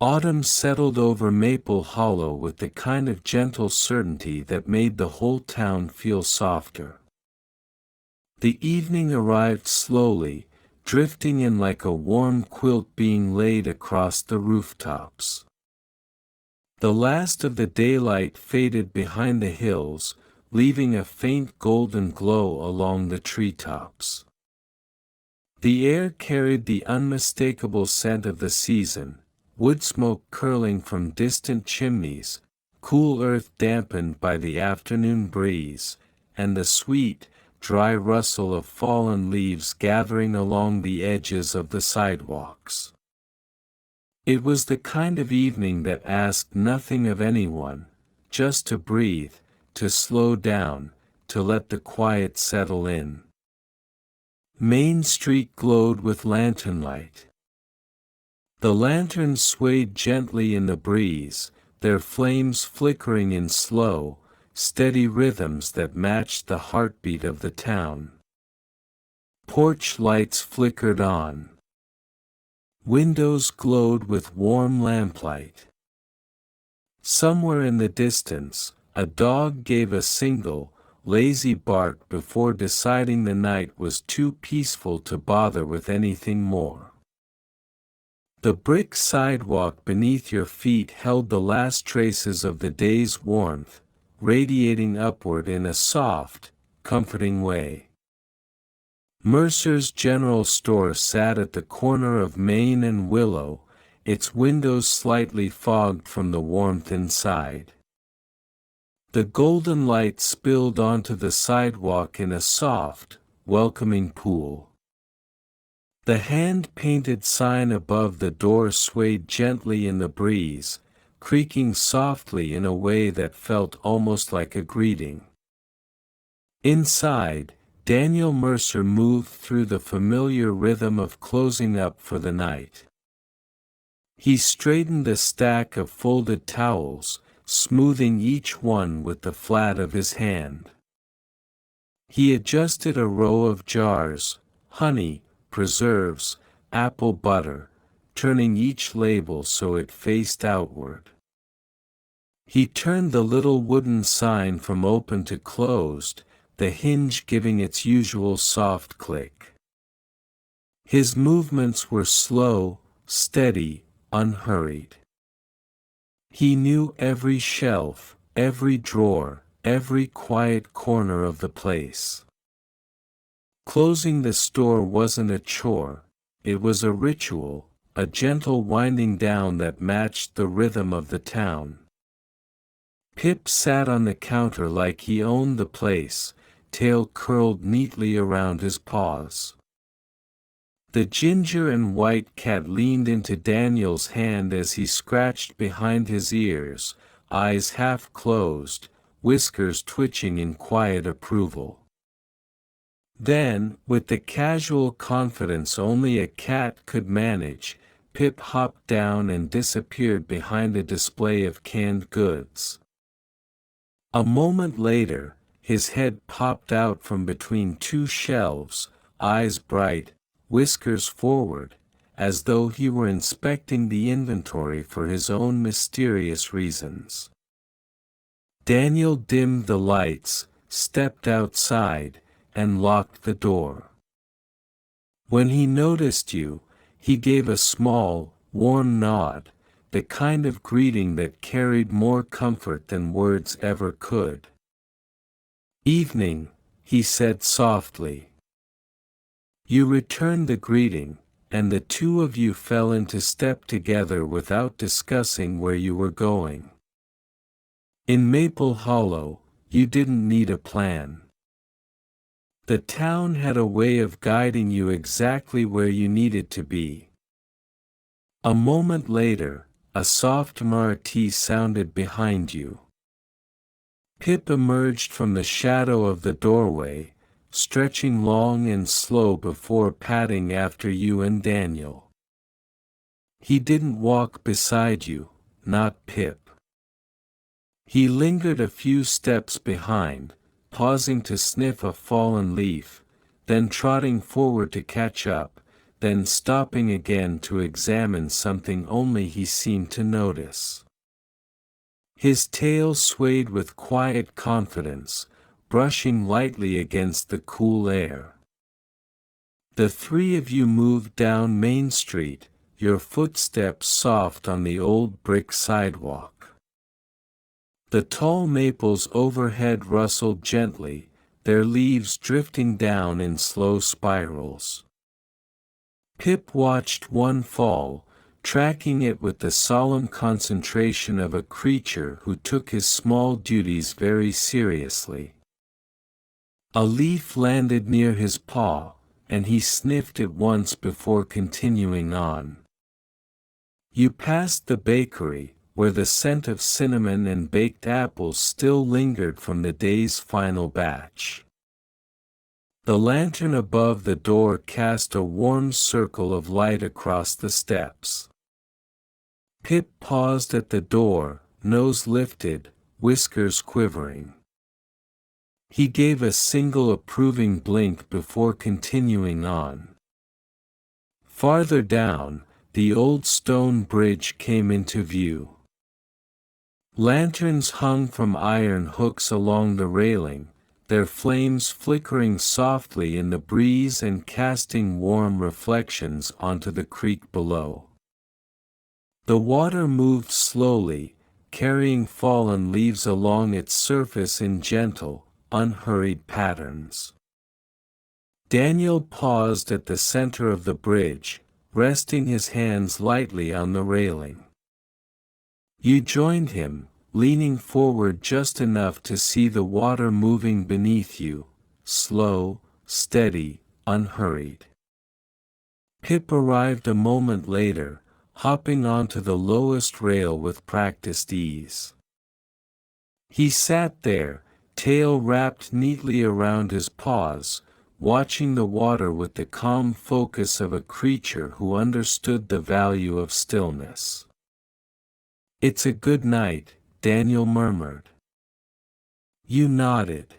Autumn settled over Maple Hollow with the kind of gentle certainty that made the whole town feel softer. The evening arrived slowly, drifting in like a warm quilt being laid across the rooftops. The last of the daylight faded behind the hills, leaving a faint golden glow along the treetops. The air carried the unmistakable scent of the season, wood smoke curling from distant chimneys, cool earth dampened by the afternoon breeze, and the sweet, dry rustle of fallen leaves gathering along the edges of the sidewalks. It was the kind of evening that asked nothing of anyone, just to breathe, to slow down, to let the quiet settle in. Main Street glowed with lantern light. The lanterns swayed gently in the breeze, their flames flickering in slow, steady rhythms that matched the heartbeat of the town. Porch lights flickered on. Windows glowed with warm lamplight. Somewhere in the distance, a dog gave a single, lazy bark before deciding the night was too peaceful to bother with anything more. The brick sidewalk beneath your feet held the last traces of the day's warmth, radiating upward in a soft, comforting way. Mercer's General Store sat at the corner of Main and Willow, its windows slightly fogged from the warmth inside. The golden light spilled onto the sidewalk in a soft, welcoming pool. The hand-painted sign above the door swayed gently in the breeze, creaking softly in a way that felt almost like a greeting. Inside, Daniel Mercer moved through the familiar rhythm of closing up for the night. He straightened a stack of folded towels, smoothing each one with the flat of his hand. He adjusted a row of jars, honey, preserves, apple butter, turning each label so it faced outward. He turned the little wooden sign from open to closed, the hinge giving its usual soft click. His movements were slow, steady, unhurried. He knew every shelf, every drawer, every quiet corner of the place. Closing the store wasn't a chore, it was a ritual, a gentle winding down that matched the rhythm of the town. Pip sat on the counter like he owned the place, tail curled neatly around his paws. The ginger and white cat leaned into Daniel's hand as he scratched behind his ears, eyes half closed, whiskers twitching in quiet approval. Then, with the casual confidence only a cat could manage, Pip hopped down and disappeared behind a display of canned goods. A moment later, his head popped out from between two shelves, eyes bright, whiskers forward, as though he were inspecting the inventory for his own mysterious reasons. Daniel dimmed the lights, stepped outside, and locked the door. When he noticed you, he gave a small, warm nod, the kind of greeting that carried more comfort than words ever could. "Evening," he said softly. You returned the greeting, and the two of you fell into step together without discussing where you were going. In Maple Hollow, you didn't need a plan. The town had a way of guiding you exactly where you needed to be. A moment later, a soft martee sounded behind you. Pip emerged from the shadow of the doorway, stretching long and slow before padding after you and Daniel. He didn't walk beside you, not Pip. He lingered a few steps behind, pausing to sniff a fallen leaf, then trotting forward to catch up, then stopping again to examine something only he seemed to notice. His tail swayed with quiet confidence, brushing lightly against the cool air. The three of you moved down Main Street, your footsteps soft on the old brick sidewalk. The tall maples overhead rustled gently, their leaves drifting down in slow spirals. Pip watched one fall, tracking it with the solemn concentration of a creature who took his small duties very seriously. A leaf landed near his paw, and he sniffed it once before continuing on. You passed the bakery, where the scent of cinnamon and baked apples still lingered from the day's final batch. The lantern above the door cast a warm circle of light across the steps. Pip paused at the door, nose lifted, whiskers quivering. He gave a single approving blink before continuing on. Farther down, the old stone bridge came into view. Lanterns hung from iron hooks along the railing, their flames flickering softly in the breeze and casting warm reflections onto the creek below. The water moved slowly, carrying fallen leaves along its surface in gentle, unhurried patterns. Daniel paused at the center of the bridge, resting his hands lightly on the railing. You joined him, leaning forward just enough to see the water moving beneath you, slow, steady, unhurried. Pip arrived a moment later, hopping onto the lowest rail with practiced ease. He sat there, tail wrapped neatly around his paws, watching the water with the calm focus of a creature who understood the value of stillness. "It's a good night," Daniel murmured. You nodded.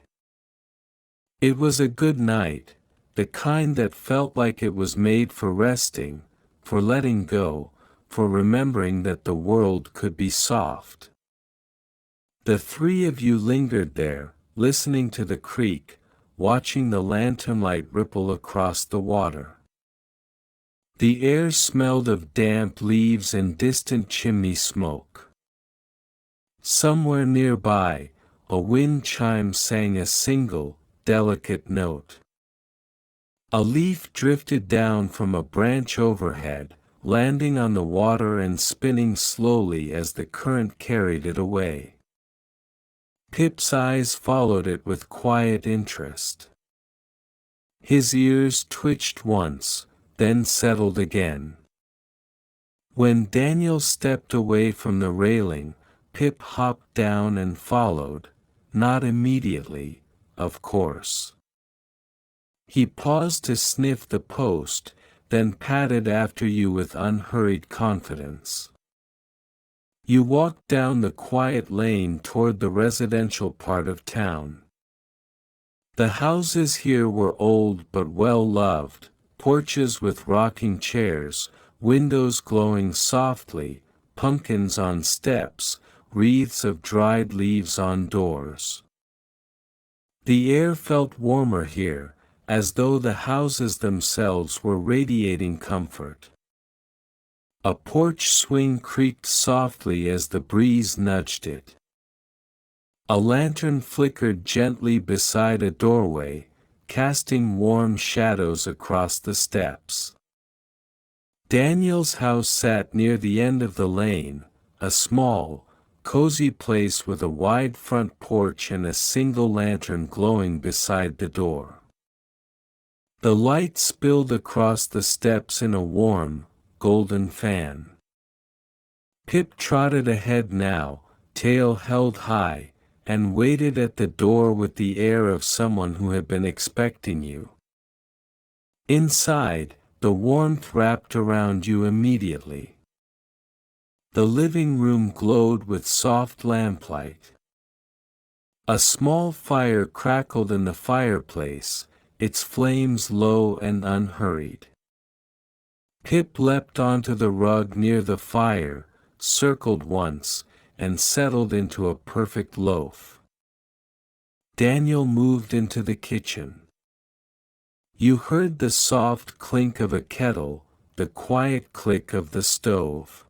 It was a good night, the kind that felt like it was made for resting, for letting go, for remembering that the world could be soft. The three of you lingered there, listening to the creek, watching the lantern light ripple across the water. The air smelled of damp leaves and distant chimney smoke. Somewhere nearby, a wind chime sang a single, delicate note. A leaf drifted down from a branch overhead, landing on the water and spinning slowly as the current carried it away. Pip's eyes followed it with quiet interest. His ears twitched once, then settled again. When Daniel stepped away from the railing, Pip hopped down and followed, not immediately, of course. He paused to sniff the post, then padded after you with unhurried confidence. You walked down the quiet lane toward the residential part of town. The houses here were old but well loved, porches with rocking chairs, windows glowing softly, pumpkins on steps, wreaths of dried leaves on doors. The air felt warmer here, as though the houses themselves were radiating comfort. A porch swing creaked softly as the breeze nudged it. A lantern flickered gently beside a doorway, casting warm shadows across the steps. Daniel's house sat near the end of the lane, a small, cozy place with a wide front porch and a single lantern glowing beside the door. The light spilled across the steps in a warm, golden fan. Pip trotted ahead now, tail held high, and waited at the door with the air of someone who had been expecting you. Inside, the warmth wrapped around you immediately. The living room glowed with soft lamplight. A small fire crackled in the fireplace, its flames low and unhurried. Pip leapt onto the rug near the fire, circled once, and settled into a perfect loaf. Daniel moved into the kitchen. You heard the soft clink of a kettle, the quiet click of the stove.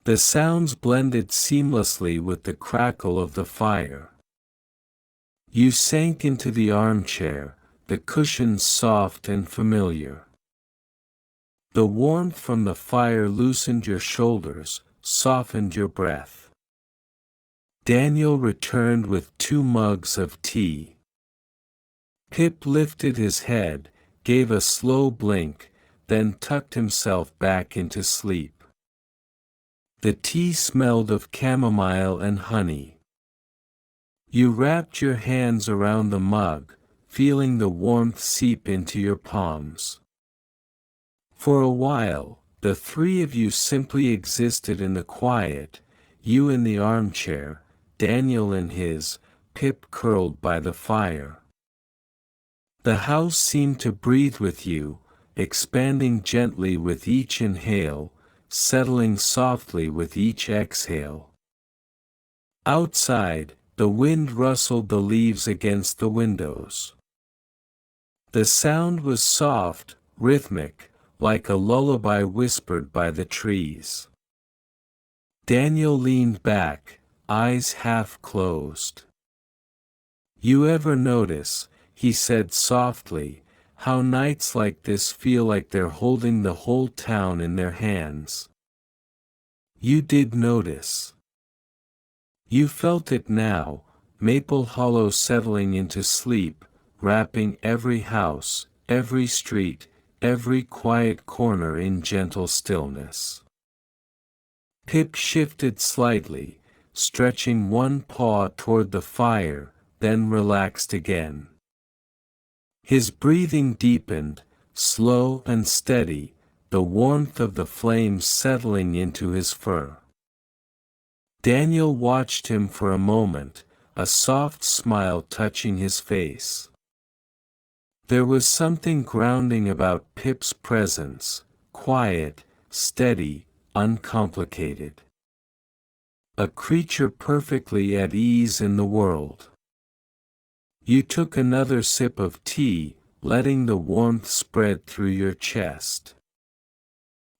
The sounds blended seamlessly with the crackle of the fire. You sank into the armchair, the cushions soft and familiar. The warmth from the fire loosened your shoulders, softened your breath. Daniel returned with 2 mugs of tea. Pip lifted his head, gave a slow blink, then tucked himself back into sleep. The tea smelled of chamomile and honey. You wrapped your hands around the mug, feeling the warmth seep into your palms. For a while, the 3 of you simply existed in the quiet, you in the armchair, Daniel in his, Pip curled by the fire. The house seemed to breathe with you, expanding gently with each inhale, settling softly with each exhale. Outside, the wind rustled the leaves against the windows. The sound was soft, rhythmic, like a lullaby whispered by the trees. Daniel leaned back, eyes half closed. You ever notice, he said softly, how nights like this feel like they're holding the whole town in their hands? You did notice. You felt it now, Maple Hollow settling into sleep, wrapping every house, every street, every quiet corner in gentle stillness. Pip shifted slightly, stretching one paw toward the fire, then relaxed again. His breathing deepened, slow and steady, the warmth of the flames settling into his fur. Daniel watched him for a moment, a soft smile touching his face. There was something grounding about Pip's presence, quiet, steady, uncomplicated. A creature perfectly at ease in the world. You took another sip of tea, letting the warmth spread through your chest.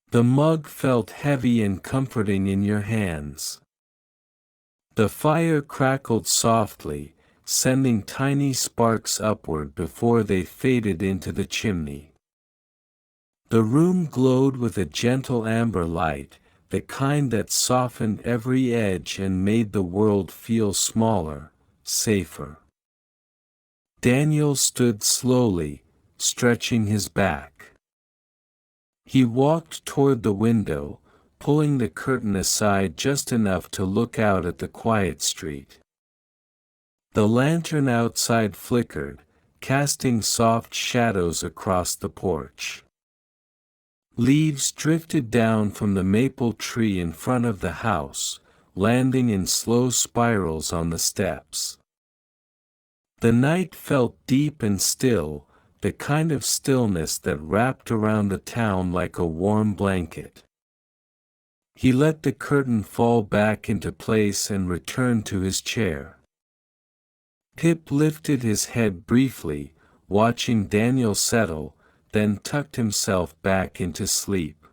The mug felt heavy and comforting in your hands. The fire crackled softly, sending tiny sparks upward before they faded into the chimney. The room glowed with a gentle amber light, the kind that softened every edge and made the world feel smaller, safer. Daniel stood slowly, stretching his back. He walked toward the window, pulling the curtain aside just enough to look out at the quiet street. The lantern outside flickered, casting soft shadows across the porch. Leaves drifted down from the maple tree in front of the house, landing in slow spirals on the steps. The night felt deep and still, the kind of stillness that wrapped around the town like a warm blanket. He let the curtain fall back into place and returned to his chair. Pip lifted his head briefly, watching Daniel settle, then tucked himself back into sleep.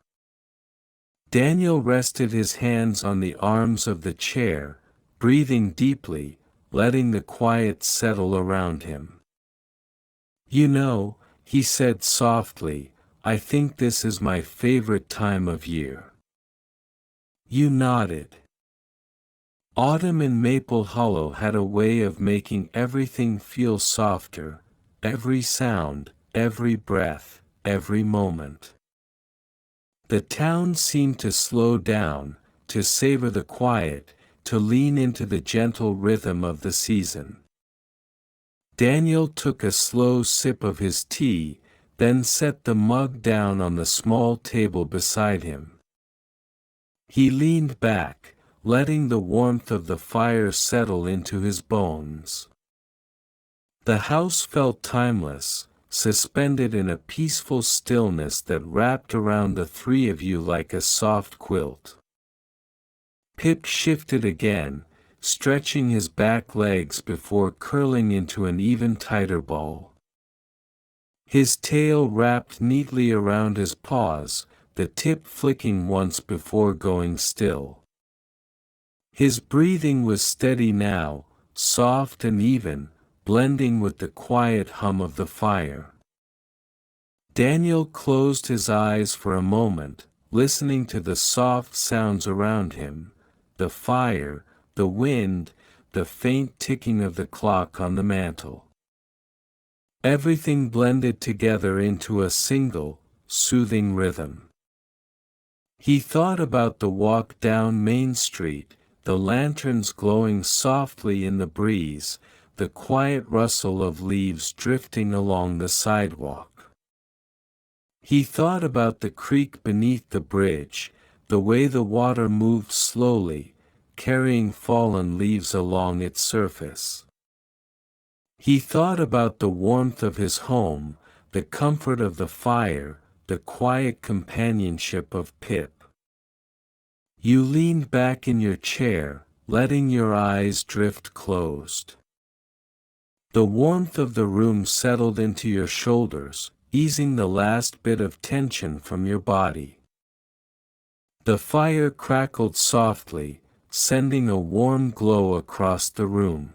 Daniel rested his hands on the arms of the chair, breathing deeply, letting the quiet settle around him. You know, he said softly, I think this is my favorite time of year. You nodded. Autumn in Maple Hollow had a way of making everything feel softer, every sound, every breath, every moment. The town seemed to slow down, to savor the quiet, to lean into the gentle rhythm of the season. Daniel took a slow sip of his tea, then set the mug down on the small table beside him. He leaned back, letting the warmth of the fire settle into his bones. The house felt timeless, suspended in a peaceful stillness that wrapped around the three of you like a soft quilt. Pip shifted again, stretching his back legs before curling into an even tighter ball. His tail wrapped neatly around his paws, the tip flicking once before going still. His breathing was steady now, soft and even, blending with the quiet hum of the fire. Daniel closed his eyes for a moment, listening to the soft sounds around him, the fire, the wind, the faint ticking of the clock on the mantel. Everything blended together into a single, soothing rhythm. He thought about the walk down Main Street, the lanterns glowing softly in the breeze, the quiet rustle of leaves drifting along the sidewalk. He thought about the creek beneath the bridge, the way the water moved slowly, carrying fallen leaves along its surface. He thought about the warmth of his home, the comfort of the fire, the quiet companionship of Pip. You leaned back in your chair, letting your eyes drift closed. The warmth of the room settled into your shoulders, easing the last bit of tension from your body. The fire crackled softly, sending a warm glow across the room.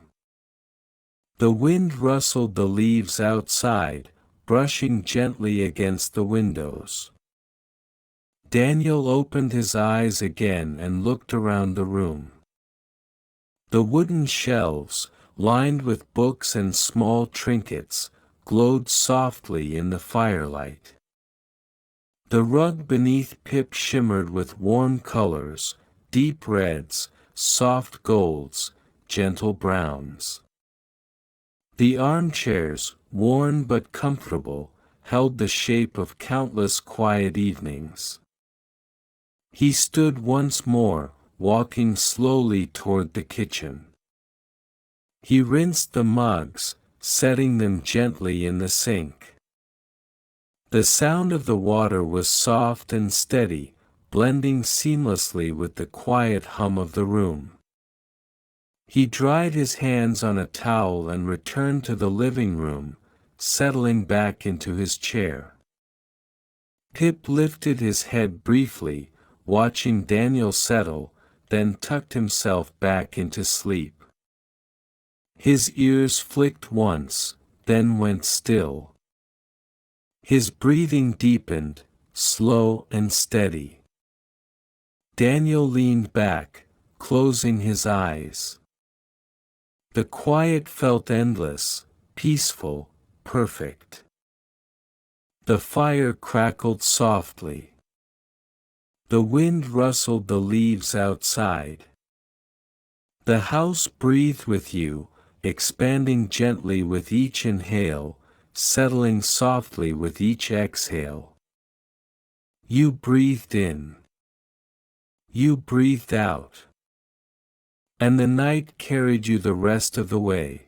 The wind rustled the leaves outside, brushing gently against the windows. Daniel opened his eyes again and looked around the room. The wooden shelves, lined with books and small trinkets, glowed softly in the firelight. The rug beneath Pip shimmered with warm colors, deep reds, soft golds, gentle browns. The armchairs, worn but comfortable, held the shape of countless quiet evenings. He stood once more, walking slowly toward the kitchen. He rinsed the mugs, setting them gently in the sink. The sound of the water was soft and steady, blending seamlessly with the quiet hum of the room. He dried his hands on a towel and returned to the living room, settling back into his chair. Pip lifted his head briefly, watching Daniel settle, then tucked himself back into sleep. His ears flicked once, then went still. His breathing deepened, slow and steady. Daniel leaned back, closing his eyes. The quiet felt endless, peaceful, perfect. The fire crackled softly. The wind rustled the leaves outside. The house breathed with you, expanding gently with each inhale, settling softly with each exhale. You breathed in. You breathed out. And the night carried you the rest of the way.